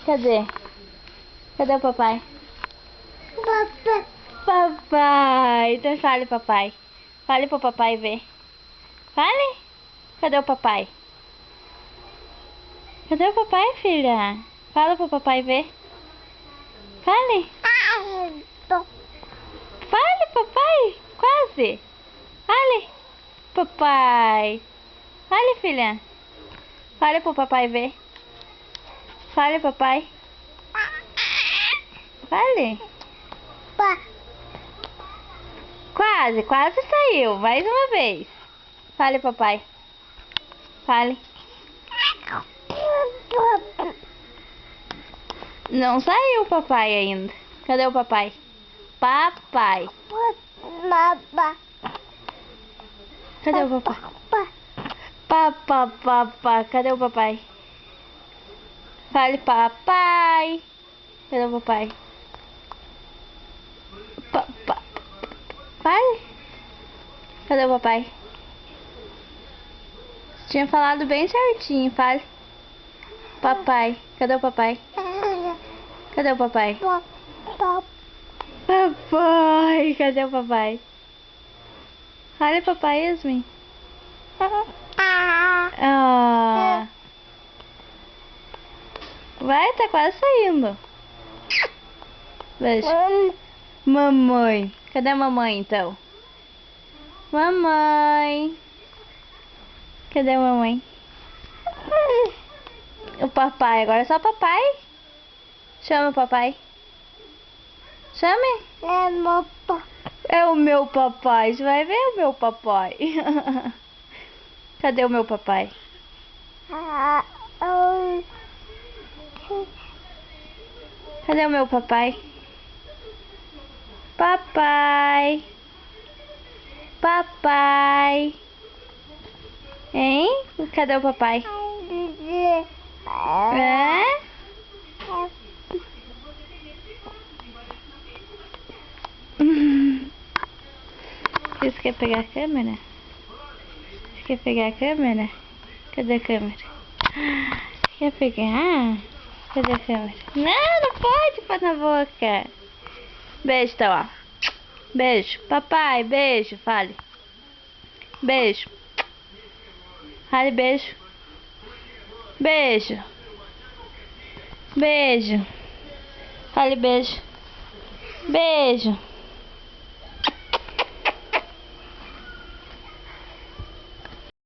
Cadê? Cadê o papai? Papai. Papai. Então fale, papai. Fale pro papai ver. Fale. Cadê o papai? Cadê o papai, filha? Fala pro papai ver. Fale. Fale, papai. Quase. Fale. Papai. Fale, filha. Fale pro papai ver. Fale, papai. Fale. Quase, quase saiu. Mais uma vez. Fale, papai. Fale. Não saiu, papai, ainda. Cadê o papai? Papai. Cadê o papai? Papá. Cadê o papai? Fale, papai. Cadê o papai? Papá. Fale. Cadê o papai? Tinha falado bem certinho. Fale. Papai. Cadê o papai? Cadê o papai? Papai. Cadê o papai? Fale, papai, Yasmin. Ah. Vai, tá quase saindo. Beijo. Mamãe. Cadê a mamãe, então? Mamãe. Cadê a mamãe? O papai. Agora é só papai. Chama o papai. Chame. É o meu papai. Você vai ver o meu papai. Cadê o meu papai? Cadê o meu papai? Papai. Papai. Hein? Cadê o papai? É? Você quer pegar a câmera? Você quer pegar a câmera? Cadê a câmera? Você quer pegar? Cadê a câmera? Não, não pode pôr na boca. Beijo, então, ó. Beijo. Papai, beijo. Fale. Beijo. Fale beijo. Beijo. Beijo. Fale beijo. Beijo.